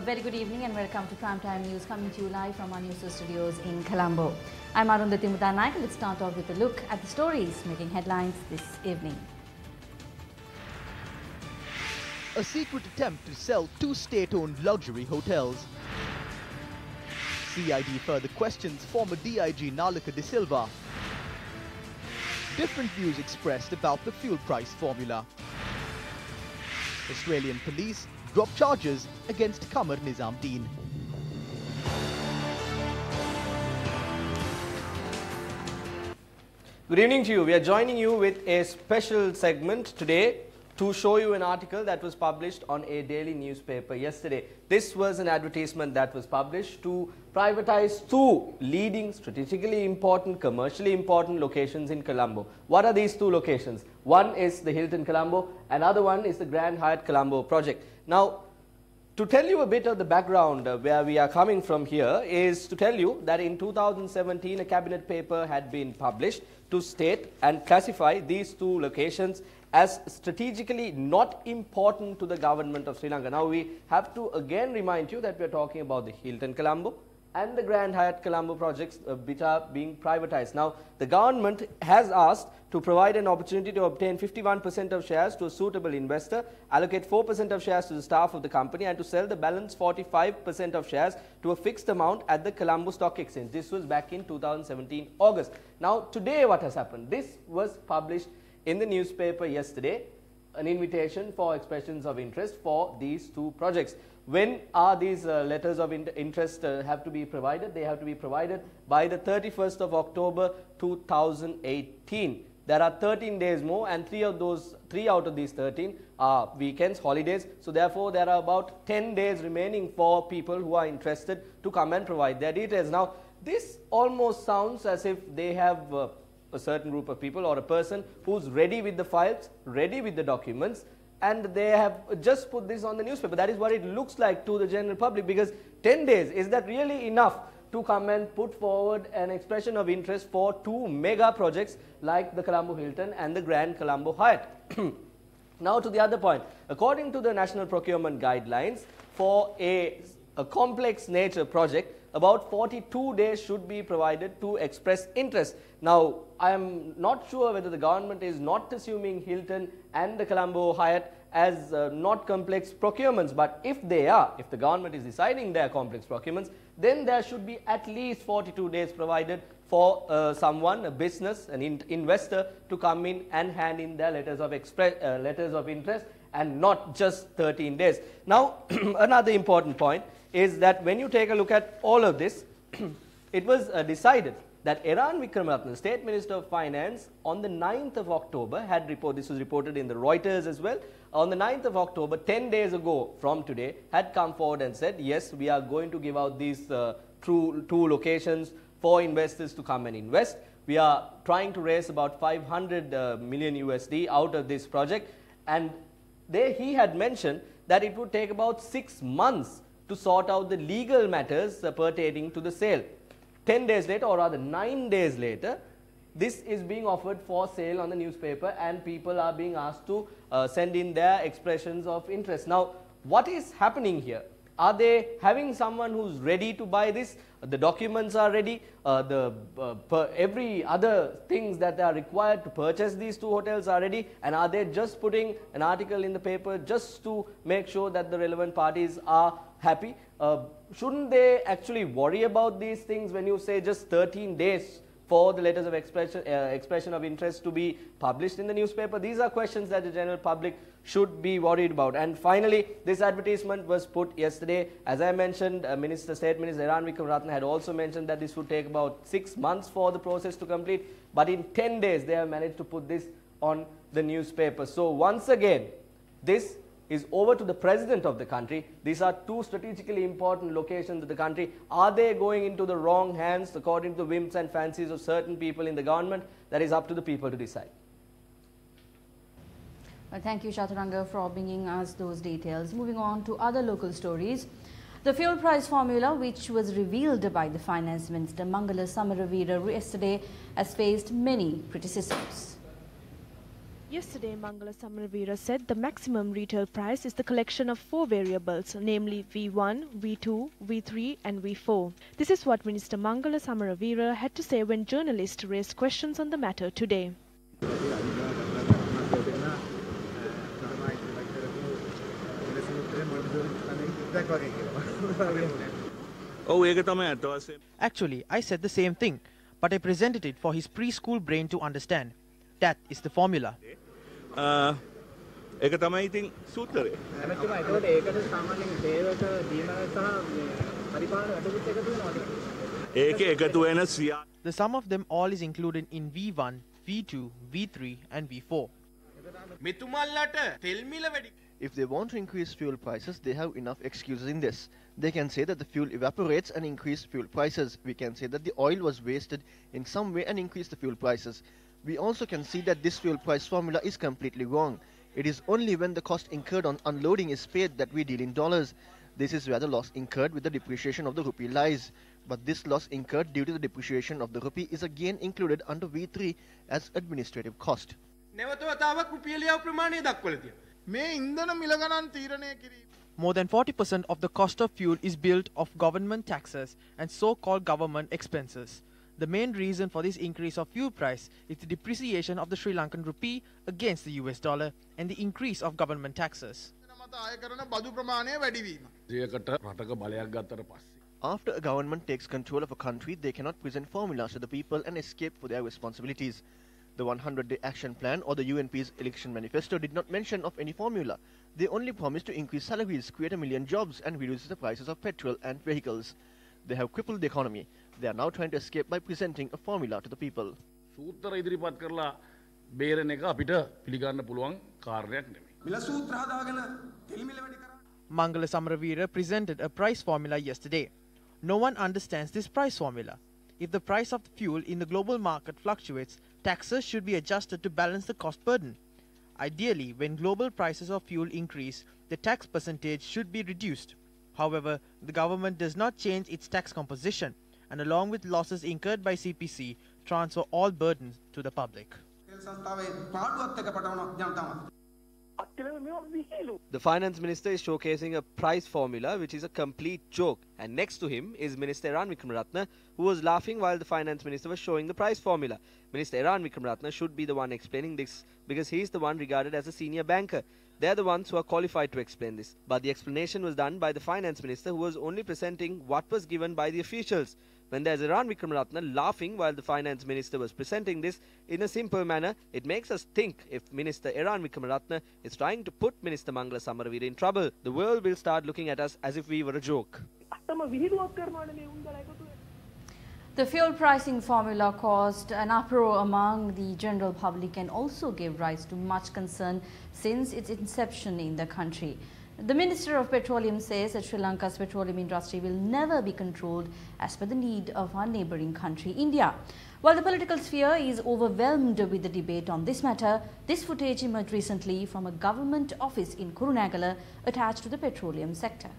very good evening and welcome to Primetime News, coming to you live from our Newsfirst studios in Colombo. I'm Arundhati Mutanaik. Let's start off with a look at the stories making headlines this evening. A secret attempt to sell 2 state-owned luxury hotels. CID further questions former DIG Lanka de Silva. Different views expressed about the fuel price formula. Australian police drop charges against Qamar Nizamuddin. Good evening to you. We are joining you with a special segment today to show you an article that was published on a daily newspaper yesterday. This was an advertisement that was published to privatize 2 leading, strategically important, commercially important locations in Colombo. What are these 2 locations? One is the Hilton Colombo, another one is the Grand Hyatt Colombo project. Now, to tell you a bit of the background where we are coming from here is to tell you that in 2017 a cabinet paper had been published to state and classify these 2 locations as strategically not important to the government of Sri Lanka. Now we have to again remind you that we are talking about the Hilton Colombo and the Grand Hyatt Colombo projects which are being privatized. Now the government has asked to provide an opportunity to obtain 51% of shares to a suitable investor, allocate 4% of shares to the staff of the company and to sell the balance 45% of shares to a fixed amount at the Colombo Stock Exchange. This was back in 2017 August. Now today what has happened? This was published in the newspaper yesterday, an invitation for expressions of interest for these 2 projects. When are these letters of interest have to be provided? They have to be provided by the 31st of October 2018. There are 13 days more and 3 out of these 13 are weekends, holidays. So therefore there are about 10 days remaining for people who are interested to come and provide their details. Now this almost sounds as if they have a certain group of people or a person who's ready with the files, ready with the documents, and they have just put this on the newspaper. That is what it looks like to the general public, because 10 days, is that really enough to come and put forward an expression of interest for 2 mega projects like the Colombo Hilton and the Grand Colombo Hyatt? Now to the other point. According to the National Procurement Guidelines, for a complex nature project, about 42 days should be provided to express interest. Now, I am not sure whether the government is not assuming Hilton and the Colombo Hyatt as not complex procurements, but if they are, if the government is deciding they are complex procurements, then there should be at least 42 days provided for someone, a business, an investor to come in and hand in their letters of interest, and not just 13 days. Now, another important point is that when you take a look at all of this, it was decided that Eran Wickramaratne, State Minister of Finance, on the 9th of October had reported, this was reported in the Reuters as well, on the 9th of October, 10 days ago from today, had come forward and said, yes, we are going to give out these 2 locations for investors to come and invest. We are trying to raise about 500 million USD out of this project, and he had mentioned that it would take about 6 months to sort out the legal matters pertaining to the sale. 10 days later, or rather 9 days later, this is being offered for sale on the newspaper and people are being asked to send in their expressions of interest. Now, what is happening here? Are they having someone who's ready to buy this? The documents are ready, every other things that are required to purchase these 2 hotels are ready, and are they just putting an article in the paper just to make sure that the relevant parties are happy? Shouldn't they actually worry about these things when you say just 13 days for the letters of expression of interest to be published in the newspaper? These are questions that the general public should be worried about. And finally, this advertisement was put yesterday. As I mentioned, State Minister Eran Wickramaratne had also mentioned that this would take about 6 months for the process to complete, but in 10 days they have managed to put this on the newspaper. So once again, this is over to the president of the country. These are 2 strategically important locations of the country. Are they going into the wrong hands according to the whims and fancies of certain people in the government? That is up to the people to decide. Well, thank you, Chaturanga, for bringing us those details. Moving on to other local stories. The fuel price formula, which was revealed by the Finance Minister Mangala Samaravira yesterday, has faced many criticisms. Yesterday, Mangala Samaraveera said the maximum retail price is the collection of 4 variables, namely V1, V2, V3 and V4. This is what Minister Mangala Samaraveera had to say when journalists raised questions on the matter today. Actually, I said the same thing, but I presented it for his preschool brain to understand. That is the formula. The sum of them all is included in V1, V2, V3 and V4. If they want to increase fuel prices, they have enough excuses in this. They can say that the fuel evaporates and increase fuel prices. We can say that the oil was wasted in some way and increase the fuel prices. We also can see that this fuel price formula is completely wrong. It is only when the cost incurred on unloading is paid that we deal in dollars. This is where the loss incurred with the depreciation of the rupee lies. But this loss incurred due to the depreciation of the rupee is again included under V3 as administrative cost. More than 40% of the cost of fuel is built of government taxes and so-called government expenses. The main reason for this increase of fuel price is the depreciation of the Sri Lankan rupee against the US dollar and the increase of government taxes. After a government takes control of a country, they cannot present formulas to the people and escape for their responsibilities. The 100-day action plan or the UNP's election manifesto did not mention of any formula. They only promised to increase salaries, create 1 million jobs and reduce the prices of petrol and vehicles. They have crippled the economy. They are now trying to escape by presenting a formula to the people. Mangala Samaraveera presented a price formula yesterday. No one understands this price formula. If the price of fuel in the global market fluctuates, taxes should be adjusted to balance the cost burden. Ideally, when global prices of fuel increase, the tax percentage should be reduced. However, the government does not change its tax composition and along with losses incurred by CPC, transfer all burdens to the public. The finance minister is showcasing a price formula which is a complete joke, and next to him is Minister Eran Wickramaratne, who was laughing while the finance minister was showing the price formula. Minister Eran Wickramaratne should be the one explaining this because he is the one regarded as a senior banker. They are the ones who are qualified to explain this. But the explanation was done by the finance minister, who was only presenting what was given by the officials. When there's Eran Wickramaratne laughing while the finance minister was presenting this in a simple manner, it makes us think if Minister Eran Wickramaratne is trying to put Minister Mangala Samaraveera in trouble, the world will start looking at us as if we were a joke. The fuel pricing formula caused an uproar among the general public and also gave rise to much concern since its inception in the country. The Minister of Petroleum says that Sri Lanka's petroleum industry will never be controlled as per the need of our neighbouring country, India. While the political sphere is overwhelmed with the debate on this matter, this footage emerged recently from a government office in Kurunegala attached to the petroleum sector.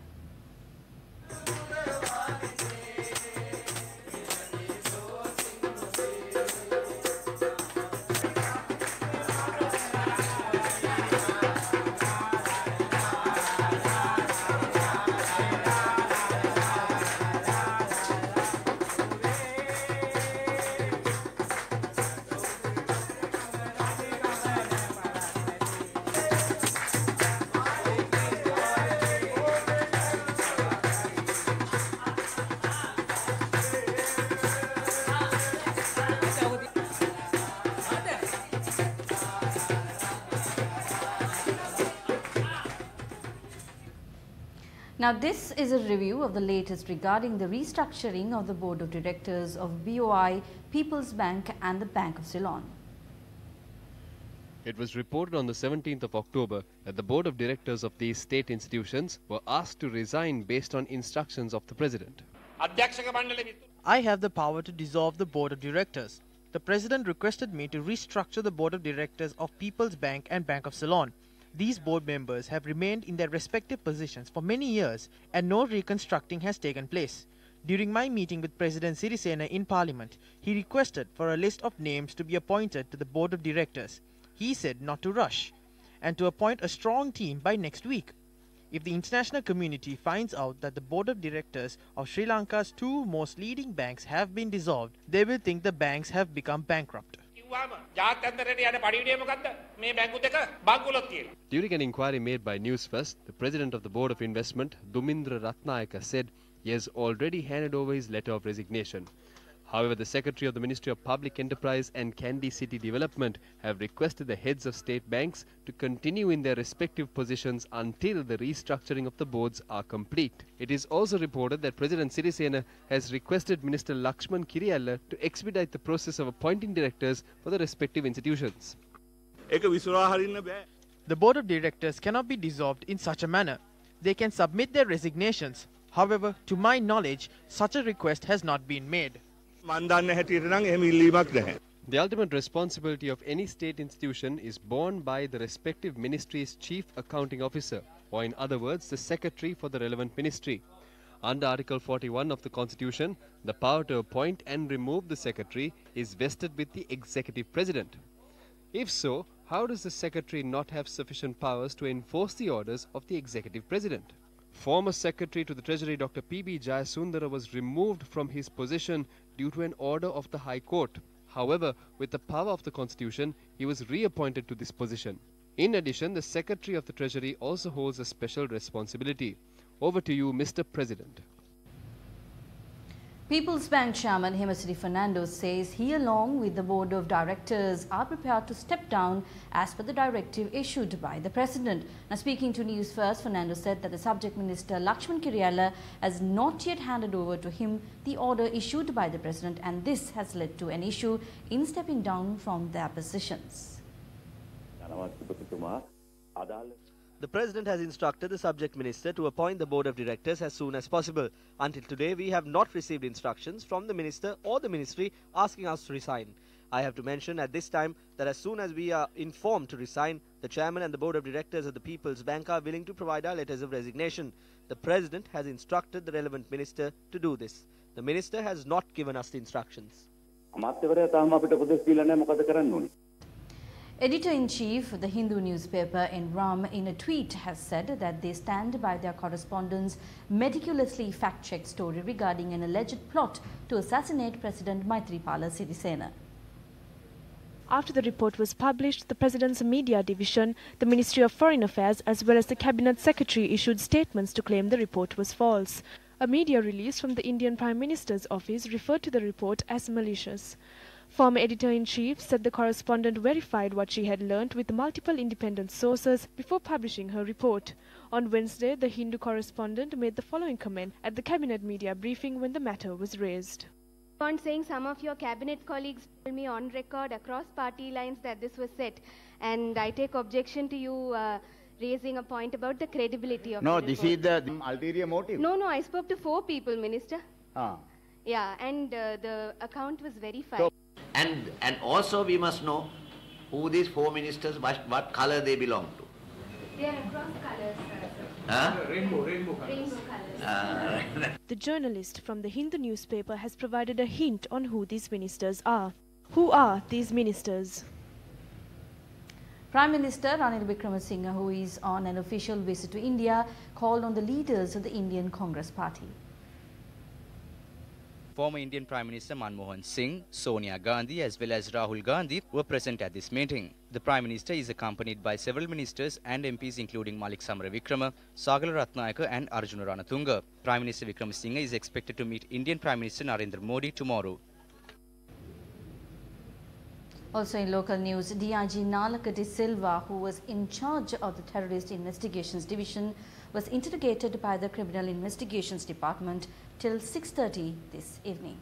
Now, this is a review of the latest regarding the restructuring of the Board of Directors of BOI, People's Bank and the Bank of Ceylon. It was reported on the 17th of October that the Board of Directors of these state institutions were asked to resign based on instructions of the President. I have the power to dissolve the Board of Directors. The President requested me to restructure the Board of Directors of People's Bank and Bank of Ceylon. These board members have remained in their respective positions for many years and no reconstructing has taken place. During my meeting with President Sirisena in Parliament, he requested for a list of names to be appointed to the Board of Directors. he said not to rush and to appoint a strong team by next week. If the international community finds out that the board of directors of Sri Lanka's two most leading banks have been dissolved, they will think the banks have become bankrupt. During an inquiry made by Newsfirst, the president of the Board of Investment, Dumindra Ratnayaka, said he has already handed over his letter of resignation. However, the Secretary of the Ministry of Public Enterprise and Kandy City Development have requested the heads of state banks to continue in their respective positions until the restructuring of the boards are complete. It is also reported that President Sirisena has requested Minister Lakshman Kiriyalla to expedite the process of appointing directors for the respective institutions. The board of directors cannot be dissolved in such a manner. They can submit their resignations. However, to my knowledge, such a request has not been made. The ultimate responsibility of any state institution is borne by the respective ministry's chief accounting officer, or in other words, the secretary for the relevant ministry. Under Article 41 of the Constitution, the power to appoint and remove the secretary is vested with the executive president. If so, how does the secretary not have sufficient powers to enforce the orders of the executive president? Former Secretary to the Treasury Dr. P.B. Jayasundara was removed from his position due to an order of the High Court. However, with the power of the Constitution, he was reappointed to this position. In addition, the Secretary of the Treasury also holds a special responsibility. Over to you, Mr. President. People's Bank Chairman Hemacity Fernando says he along with the board of directors are prepared to step down as per the directive issued by the President. Now speaking to Newsfirst, Fernando said that the subject minister Lakshman Kiriyalla has not yet handed over to him the order issued by the President, and this has led to an issue in stepping down from their positions. The President has instructed the subject minister to appoint the board of directors as soon as possible. Until today, we have not received instructions from the minister or the ministry asking us to resign. I have to mention at this time that as soon as we are informed to resign, the chairman and the board of directors of the People's Bank are willing to provide our letters of resignation. The President has instructed the relevant minister to do this. The minister has not given us the instructions. Editor-in-Chief of the Hindu newspaper in Ram in a tweet has said that they stand by their correspondent's meticulously fact-checked story regarding an alleged plot to assassinate President Maithripala Sirisena. After the report was published, the President's Media Division, the Ministry of Foreign Affairs as well as the Cabinet Secretary issued statements to claim the report was false. A media release from the Indian Prime Minister's office referred to the report as malicious. Former editor-in-chief said the correspondent verified what she had learnt with multiple independent sources before publishing her report. On Wednesday, the Hindu correspondent made the following comment at the cabinet media briefing when the matter was raised. On saying some of your cabinet colleagues told me on record across party lines that this was set, and I take objection to you raising a point about the credibility of No, the this report. is the ulterior motive. No, I spoke to 4 people, Minister. Ah. Yeah, and the account was verified. So, and also we must know who these 4 ministers, what color they belong to. They are across colours, sir. Huh? Rainbow colours. The journalist from the Hindu newspaper has provided a hint on who these ministers are. Who are these ministers? Prime Minister Ranil Wickremesinghe, who is on an official visit to India, called on the leaders of the Indian Congress Party. Former Indian Prime Minister Manmohan Singh, Sonia Gandhi as well as Rahul Gandhi were present at this meeting. The Prime Minister is accompanied by several ministers and MPs including Malik Samaravikrama, Sagala Ratnayaka and Arjuna Ranatunga. Prime Minister Wickremesinghe is expected to meet Indian Prime Minister Narendra Modi tomorrow. Also in local news, DIG Nalaka Silva, who was in charge of the Terrorist Investigations Division, was interrogated by the Criminal Investigations Department till 6:30 this evening.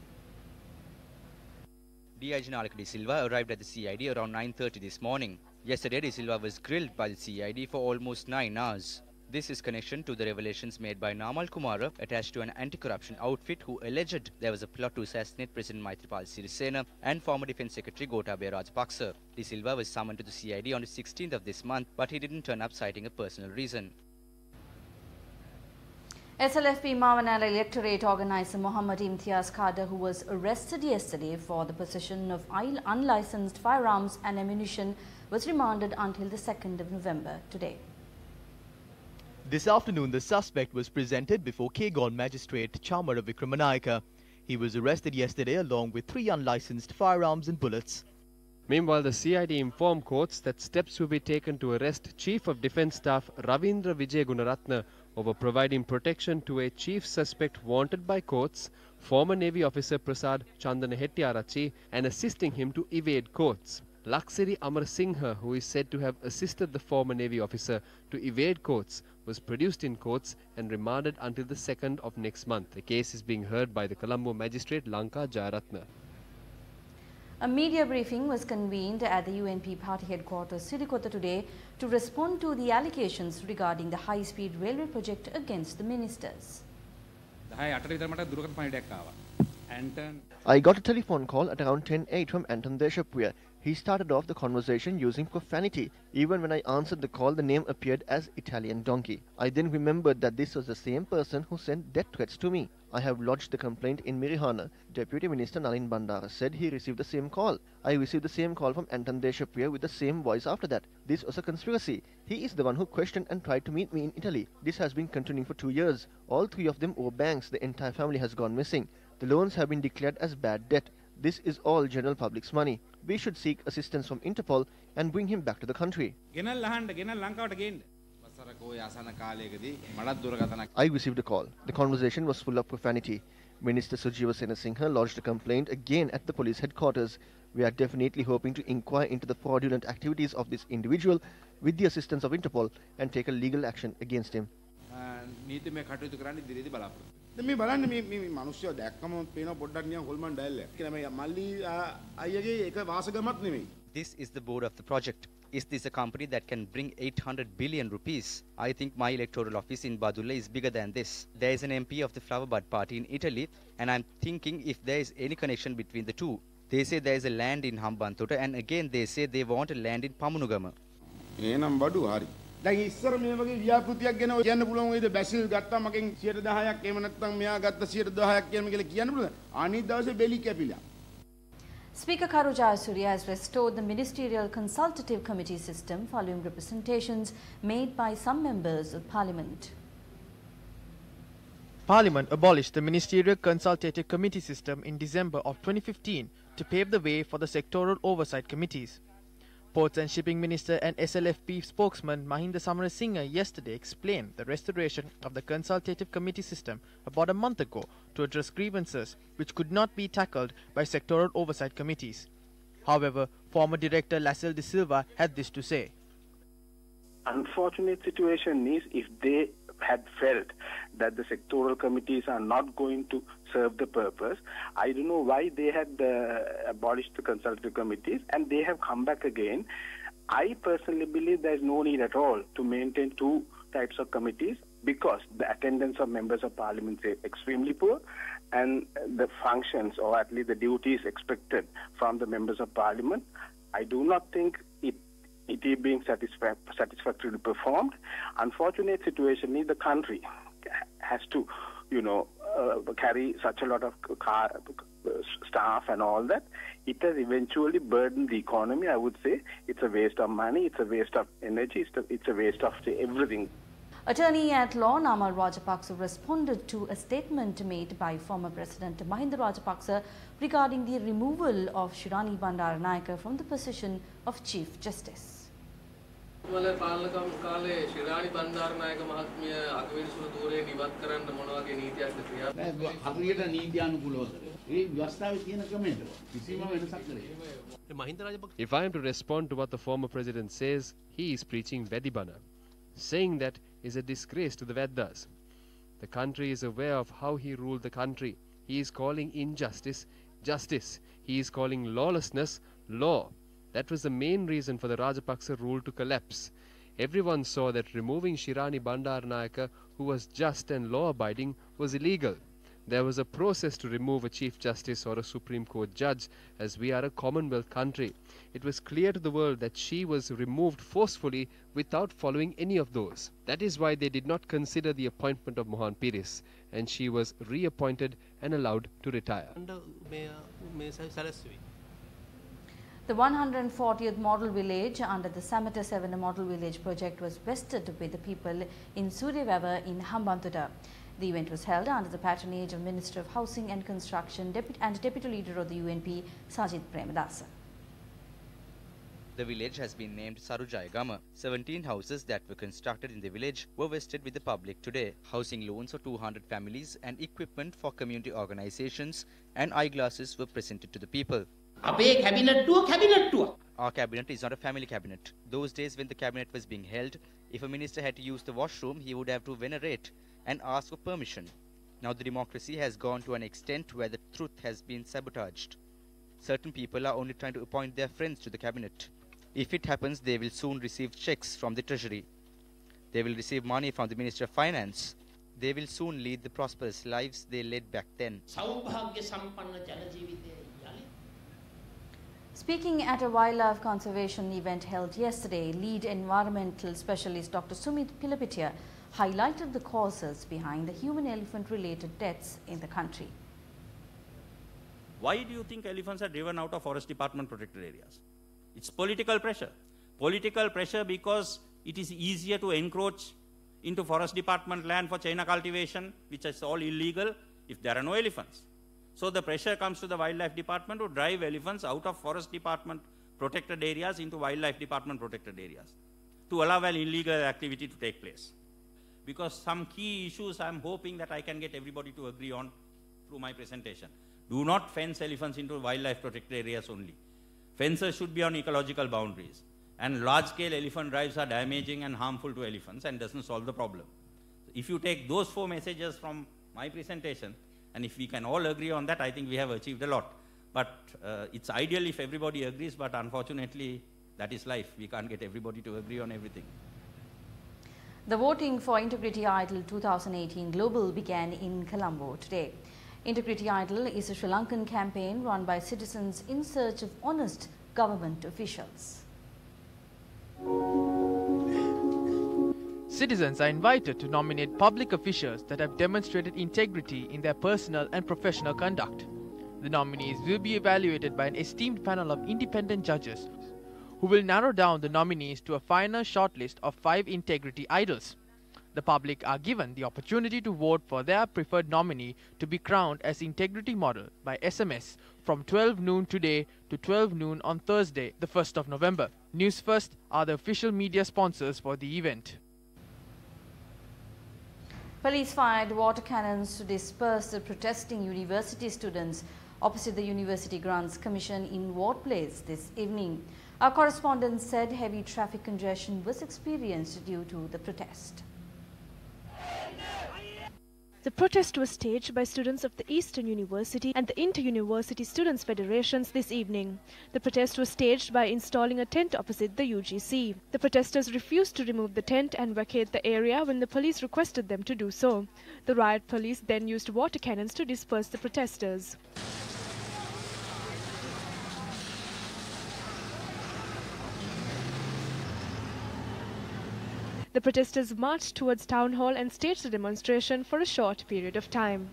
DIG Nalaka De Silva arrived at the CID around 9:30 this morning. Yesterday, De Silva was grilled by the CID for almost 9 hours. This is connection to the revelations made by Namal Kumara, attached to an anti-corruption outfit, who alleged there was a plot to assassinate President Maithripala Sirisena and former Defence Secretary Gotabaya Rajapaksa. De Silva was summoned to the CID on the 16th of this month, but he didn't turn up citing a personal reason. SLFP Mavanala electorate organizer Mohamed MC Escada, who was arrested yesterday for the possession of unlicensed firearms and ammunition, was remanded until the 2nd of November today. This afternoon, the suspect was presented before Kegon Magistrate Chamara Vikramanayaka. He was arrested yesterday along with 3 unlicensed firearms and bullets. Meanwhile, the CID informed courts that steps will be taken to arrest Chief of Defence Staff Ravindra Vijay Gunaratne over providing protection to a chief suspect wanted by courts, former Navy officer Prasad Chandana Hettiarachi, and assisting him to evade courts. Laksiri Amar Singha, who is said to have assisted the former Navy officer to evade courts, was produced in courts and remanded until the 2nd of next month. The case is being heard by the Colombo magistrate Lanka Jayaratna. A media briefing was convened at the UNP party headquarters Sirikota today to respond to the allegations regarding the high-speed railway project against the ministers. I got a telephone call at around 10:08 from Anton Deshapriya. He started off the conversation using profanity. Even when I answered the call, the name appeared as Italian Donkey. I then remembered that this was the same person who sent death threats to me. I have lodged the complaint in Mirihana. Deputy Minister Nalin Bandara said he received the same call. I received the same call from Anton Deshapriya with the same voice after that. This was a conspiracy. He is the one who questioned and tried to meet me in Italy. This has been continuing for 2 years. All 3 of them owe banks. The entire family has gone missing. The loans have been declared as bad debt. This is all general public's money. We should seek assistance from Interpol and bring him back to the country. I received a call. The conversation was full of profanity. Minister Sujiva Senasinghe lodged a complaint again at the police headquarters. We are definitely hoping to inquire into the fraudulent activities of this individual with the assistance of Interpol and take a legal action against him. මේ බලන්න මේ මිනිස්සු දැක්කම පේන පොඩ්ඩක් නිකන් හොල්මන් dial එක. කියලා මේ මල්ලි අයියගේ එක වාසගමක් නෙමෙයි. This is the board of the project. Is this a company that can bring 800 billion rupees? I think my electoral office in Badulla is bigger than this. There is an MP of the Flower Bud Party in Italy, and I'm thinking if there is any connection between the two. They say there is a land in Hambantota, and again they say they want a land in Pamunugama. එහෙනම් බඩු හරි. දැන් ඉස්සර මේ වගේ ව්‍යාපෘතියක් ගැන කියන්න පුළුවන් වේද බැසිල් ගත්තා මගෙන් 110ක් එහෙම නැත්නම් මෙයා ගත්ත 110ක් කියලා කියන්න පුළුවන්. අනිත් දවසේ බෙලි කැපිලා. Speaker Karu Jayasuriya has restored the ministerial consultative committee system following representations made by some members of parliament. Parliament abolished the ministerial consultative committee system in December of 2015 to pave the way for the sectoral oversight committees. Ports and Shipping Minister and SLFP spokesman Mahinda Samarasinghe yesterday explained the restoration of the consultative committee system about a month ago to address grievances which could not be tackled by sectoral oversight committees. However, former director Lassel de Silva had this to say. Unfortunate situation is if they had felt that the sectoral committees are not going to serve the purpose. I don't know why they had abolished the consultative committees and they have come back again. I personally believe there is no need at all to maintain 2 types of committees because the attendance of members of parliament is extremely poor and the functions or at least the duties expected from the members of parliament, I do not think it is being satisfactorily performed. Unfortunate situation is the country has to, carry such a lot of staff and all that. It has eventually burdened the economy. I would say it's a waste of money, it's a waste of energy, it's a waste of everything. Attorney at law Namal Rajapaksa responded to a statement made by former President Mahinda Rajapaksa regarding the removal of Shirani Bandaranayake from the position of Chief Justice. If I am to respond to what the former president says, he is preaching Vedibana. Saying that is a disgrace to the Vedas. The country is aware of how he ruled the country. He is calling injustice, justice. He is calling lawlessness, law. That was the main reason for the Rajapaksa rule to collapse. Everyone saw that removing Shirani Bandaranayake, who was just and law-abiding, was illegal. There was a process to remove a Chief Justice or a Supreme Court judge, as we are a Commonwealth country. It was clear to the world that she was removed forcefully without following any of those. That is why they did not consider the appointment of Mohan Piris, and she was reappointed and allowed to retire. The 140th Model Village under the Samata 7 Model Village project was vested with the people in Suryawewa in Hambantota. The event was held under the patronage of Minister of Housing and Construction and Deputy Leader of the UNP, Sajid Premadasa. The village has been named Sarujayagama. 17 houses that were constructed in the village were vested with the public today. Housing loans for 200 families and equipment for community organizations and eyeglasses were presented to the people. Our cabinet is not a family cabinet. Those days when the cabinet was being held, if a minister had to use the washroom, he would have to venerate and ask for permission. Now the democracy has gone to an extent where the truth has been sabotaged. Certain people are only trying to appoint their friends to the cabinet. If it happens, they will soon receive checks from the treasury. They will receive money from the Minister of Finance. They will soon lead the prosperous lives they led back then. Speaking at a wildlife conservation event held yesterday, lead environmental specialist Dr. Sumit Pilapitia highlighted the causes behind the human-elephant related deaths in the country. Why do you think elephants are driven out of Forest Department protected areas? It's political pressure. Political pressure because it is easier to encroach into Forest Department land for China cultivation, which is all illegal, if there are no elephants. So the pressure comes to the Wildlife Department to drive elephants out of Forest Department protected areas into Wildlife Department protected areas to allow an illegal activity to take place. Because some key issues I'm hoping that I can get everybody to agree on through my presentation. Do not fence elephants into wildlife protected areas only. Fences should be on ecological boundaries. And large-scale elephant drives are damaging and harmful to elephants and doesn't solve the problem. If you take those 4 messages from my presentation, and if we can all agree on that, I think we have achieved a lot. But it's ideal if everybody agrees, but unfortunately, that is life. We can't get everybody to agree on everything. The voting for Integrity Idol 2018 Global began in Colombo today. Integrity Idol is a Sri Lankan campaign run by citizens in search of honest government officials. Citizens are invited to nominate public officials that have demonstrated integrity in their personal and professional conduct. The nominees will be evaluated by an esteemed panel of independent judges who will narrow down the nominees to a final shortlist of 5 integrity idols. The public are given the opportunity to vote for their preferred nominee to be crowned as integrity model by SMS from 12 noon today to 12 noon on Thursday, the 1st of November. Newsfirst are the official media sponsors for the event. Police fired water cannons to disperse the protesting university students opposite the University Grants Commission in Ward Place this evening. Our correspondent said heavy traffic congestion was experienced due to the protest. The protest was staged by students of the Eastern University and the Inter-University Students' Federations this evening. The protest was staged by installing a tent opposite the UGC. The protesters refused to remove the tent and vacate the area when the police requested them to do so. The riot police then used water cannons to disperse the protesters. The protesters marched towards Town Hall and staged the demonstration for a short period of time.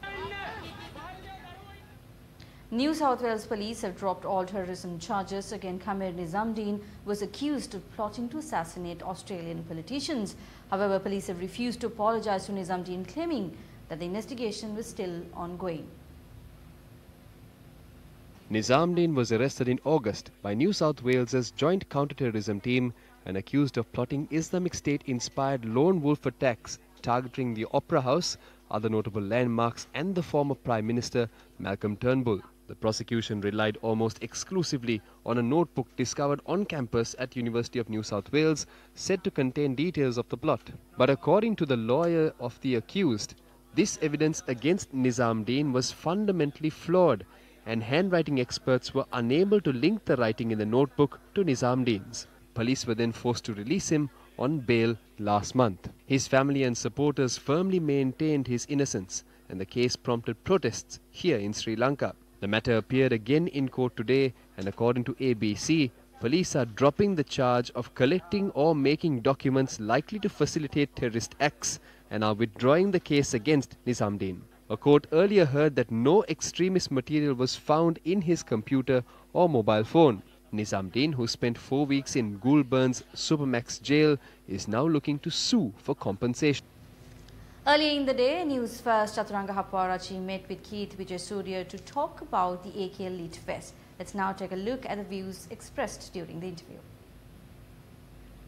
New South Wales police have dropped all terrorism charges against Khamer Nizamdeen, who was accused of plotting to assassinate Australian politicians. However, police have refused to apologise to Nizamdeen, claiming that the investigation was still ongoing. Nizamdeen was arrested in August by New South Wales's joint counter-terrorism team and accused of plotting Islamic State-inspired lone wolf attacks targeting the Opera House, other notable landmarks and the former Prime Minister Malcolm Turnbull. The prosecution relied almost exclusively on a notebook discovered on campus at University of New South Wales, said to contain details of the plot. But according to the lawyer of the accused, this evidence against Nizamdeen was fundamentally flawed, and handwriting experts were unable to link the writing in the notebook to Nizamdeen's. Police were then forced to release him on bail last month. His family and supporters firmly maintained his innocence and the case prompted protests here in Sri Lanka. The matter appeared again in court today, and according to ABC, police are dropping the charge of collecting or making documents likely to facilitate terrorist acts and are withdrawing the case against Nizamdeen. A court earlier heard that no extremist material was found in his computer or mobile phone. Nizamdeen, who spent 4 weeks in Goulburn's Supermax jail, is now looking to sue for compensation. Earlier in the day, Newsfirst Chaturanga Hapwarachi met with Keith Vijaysurya to talk about the AK Elite Fest. Let's now take a look at the views expressed during the interview.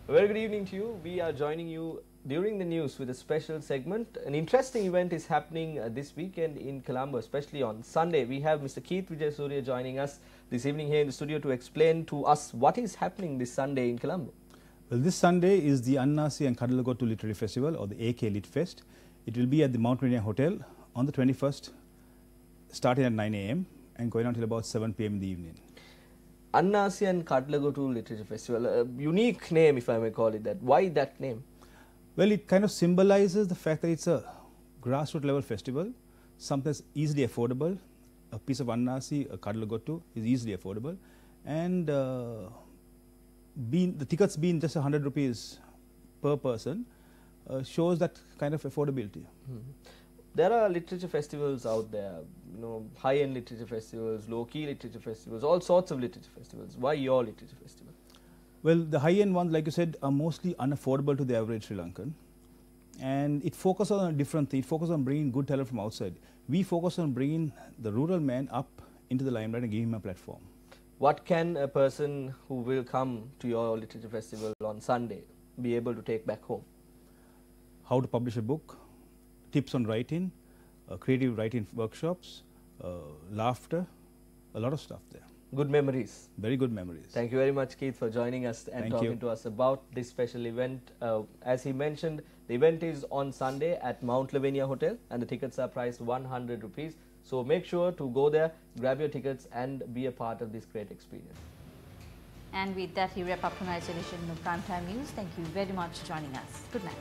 A very good evening to you. We are joining you during the news with a special segment. An interesting event is happening this weekend in Colombo, especially on Sunday. We have Mr. Keith Vijaysurya joining us this evening here in the studio to explain to us what is happening this Sunday in Colombo. Well, this Sunday is the Annasi and Kadalagotu Literary Festival, or the AK Lit Fest. It will be at the Mount Rainier Hotel on the 21st, starting at 9 AM and going on till about 7 PM in the evening. Annasi and Kadalagotu Literature Festival, a unique name if I may call it that. Why that name? Well, it kind of symbolizes the fact that it's a grassroots level festival, something that's easily affordable. A piece of Annasi, a Kadalagotu is easily affordable, and the tickets being just 100 rupees per person shows that kind of affordability. There are literature festivals out there, high-end literature festivals, low-key literature festivals, all sorts of literature festivals. Why your literature festival? Well, the high-end ones, like you said, are mostly unaffordable to the average Sri Lankan, and it focuses on a different thing. It focuses on bringing good talent from outside. We focus on bringing the rural man up into the limelight and giving him a platform. What can a person who will come to your literature festival on Sunday be able to take back home? How to publish a book, tips on writing, creative writing workshops, laughter, a lot of stuff there. Good memories. Very good memories. Thank you very much, Keith, for joining us and talking to us about this special event. As he mentioned, the event is on Sunday at Mount Lavinia Hotel, and the tickets are priced 100 rupees. So make sure to go there, grab your tickets and be a part of this great experience. And with that, we wrap up tonight's edition of Primetime News. Thank you very much for joining us. Good night.